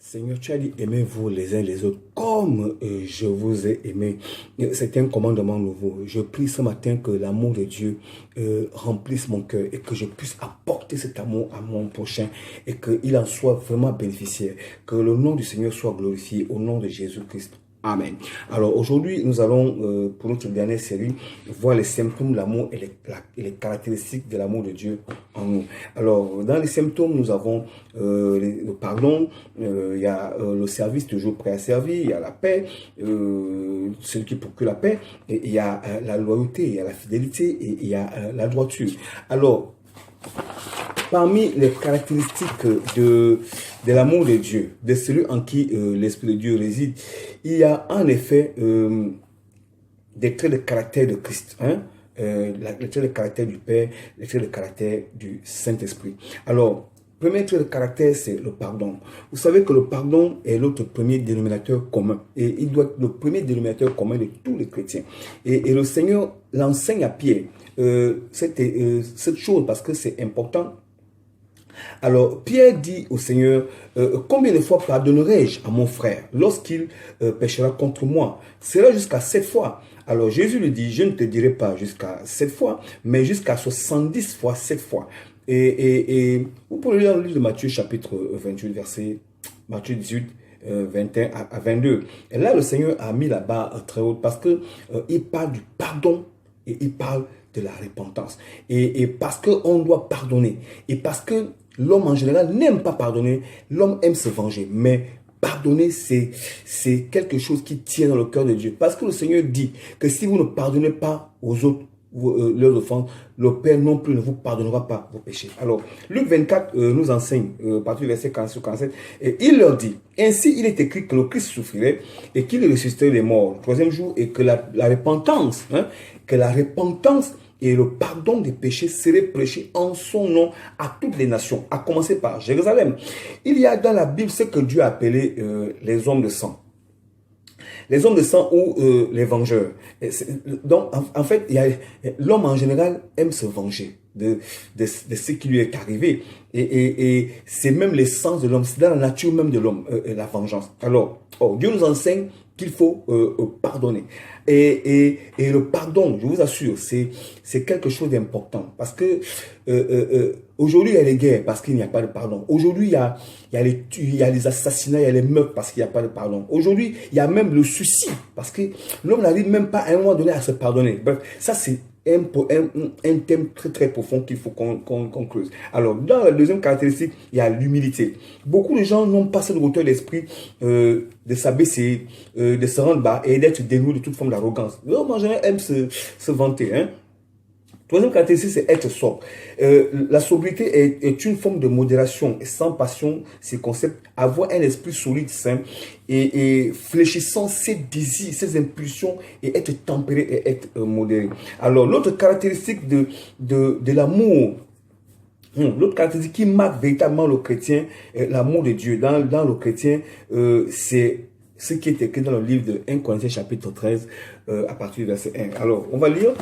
Seigneur, tu as dit, aimez-vous les uns les autres comme je vous ai aimé. C'est un commandement nouveau. Je prie ce matin que l'amour de Dieu remplisse mon cœur et que je puisse apporter cet amour à mon prochain et qu'il en soit vraiment bénéficiaire. Que le nom du Seigneur soit glorifié au nom de Jésus-Christ. Amen. Alors aujourd'hui, nous allons, pour notre dernière série, voir les symptômes de l'amour et les caractéristiques de l'amour de Dieu en nous. Alors, dans les symptômes, nous avons le pardon, il y a le service toujours prêt à servir, il y a la paix, celui qui procure la paix, et il y a la loyauté, il y a la fidélité et il y a la droiture. Alors, parmi les caractéristiques de l'amour de Dieu, de celui en qui l'Esprit de Dieu réside, il y a en effet des traits de caractère de Christ, les traits de caractère du Père, les traits de caractère du Saint-Esprit. Alors, premier trait de caractère, c'est le pardon. Vous savez que le pardon est notre premier dénominateur commun. Et il doit être le premier dénominateur commun de tous les chrétiens. Et le Seigneur l'enseigne à Pierre, cette chose, parce que c'est important. Alors, Pierre dit au Seigneur, combien de fois pardonnerai-je à mon frère lorsqu'il péchera contre moi? C'est jusqu'à 7 fois. Alors, Jésus lui dit, je ne te dirai pas jusqu'à 7 fois, mais jusqu'à 70 fois 7 fois. Et vous pouvez lire dans le livre de Matthieu, chapitre 28, verset Matthieu 18, 21 à 22. Et là, le Seigneur a mis la barre très haute parce que il parle du pardon et il parle de la repentance. Et parce qu'on doit pardonner. Et parce que l'homme en général n'aime pas pardonner. L'homme aime se venger. Mais pardonner, c'est quelque chose qui tient dans le cœur de Dieu. Parce que le Seigneur dit que si vous ne pardonnez pas aux autres leurs offenses, le Père non plus ne vous pardonnera pas vos péchés. Alors, Luc 24 nous enseigne, à partir du verset 47, et il leur dit, ainsi il est écrit que le Christ souffrirait et qu'il ressusciterait les morts le troisième jour et que la repentance, et le pardon des péchés serait prêché en son nom à toutes les nations, à commencer par Jérusalem. Il y a dans la Bible ce que Dieu a appelé les hommes de sang. Les hommes de sang ou les vengeurs. Donc, en fait, l'homme en général aime se venger de ce qui lui est arrivé. Et c'est même l'essence de l'homme, c'est dans la nature même de l'homme, la vengeance. Alors, Dieu nous enseigne qu'il faut pardonner. Et le pardon, je vous assure, c'est quelque chose d'important. Parce que aujourd'hui, il y a les guerres parce qu'il n'y a pas de pardon. Aujourd'hui, il y a les assassinats, il y a les meurtres parce qu'il n'y a pas de pardon. Aujourd'hui, il y a même le suicide parce que l'homme n'arrive même pas à un moment donné à se pardonner. Bref, ça c'est un thème très très profond qu'il faut qu'on creuse. Alors, dans la deuxième caractéristique, il y a l'humilité. Beaucoup de gens n'ont pas cette hauteur d'esprit de s'abaisser, de se rendre bas et d'être dénoué de toute forme d'arrogance. L'homme en général aime se vanter. Troisième caractéristique, c'est être sobre. La sobriété est une forme de modération et sans passion, ces concepts, avoir un esprit solide, sain et fléchissant ses désirs, ses impulsions et être tempéré et être modéré. Alors, l'autre caractéristique de l'amour, l'autre caractéristique qui marque véritablement le chrétien, l'amour de Dieu dans le chrétien, c'est ce qui est écrit dans le livre de 1 Corinthiens chapitre 13 à partir du verset 1. Alors, on va lire,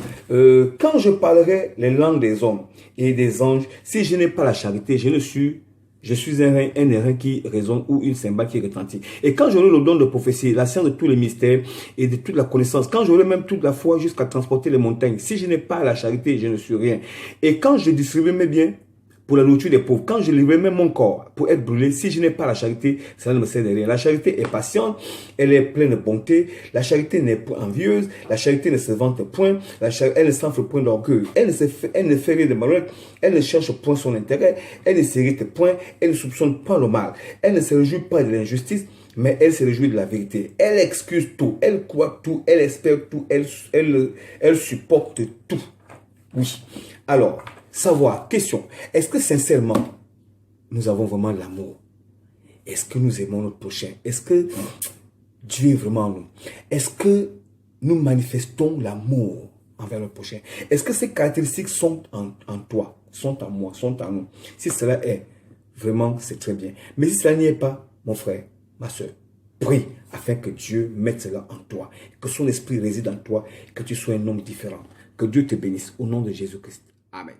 quand je parlerai les langues des hommes et des anges, si je n'ai pas la charité, je suis un airain qui résonne ou une cymbale qui retentit. Et quand j'aurai le don de prophétie, la science de tous les mystères et de toute la connaissance, quand j'aurai même toute la foi jusqu'à transporter les montagnes, si je n'ai pas la charité, je ne suis rien. Et quand je distribue mes biens pour la nourriture des pauvres, quand je livre même mon corps pour être brûlé, si je n'ai pas la charité, cela ne me sert de rien. La charité est patiente, elle est pleine de bonté, la charité n'est point envieuse, la charité ne se vante point, elle ne s'enfle point d'orgueil, elle ne fait rien de malhonnête, elle ne cherche point son intérêt, elle ne s'irrite point, elle ne soupçonne pas le mal, elle ne se réjouit pas de l'injustice, mais elle se réjouit de la vérité. Elle excuse tout, elle croit tout, elle espère tout, elle supporte tout. Oui. Alors, savoir, question, est-ce que sincèrement, nous avons vraiment l'amour? Est-ce que nous aimons notre prochain? Est-ce que Dieu est vraiment en nous? Est-ce que nous manifestons l'amour envers le prochain? Est-ce que ces caractéristiques sont en toi, sont en moi, sont en nous? Si cela est, vraiment, c'est très bien. Mais si cela n'y est pas, mon frère, ma soeur, prie afin que Dieu mette cela en toi, que son esprit réside en toi, que tu sois un homme différent. Que Dieu te bénisse au nom de Jésus-Christ. Amen.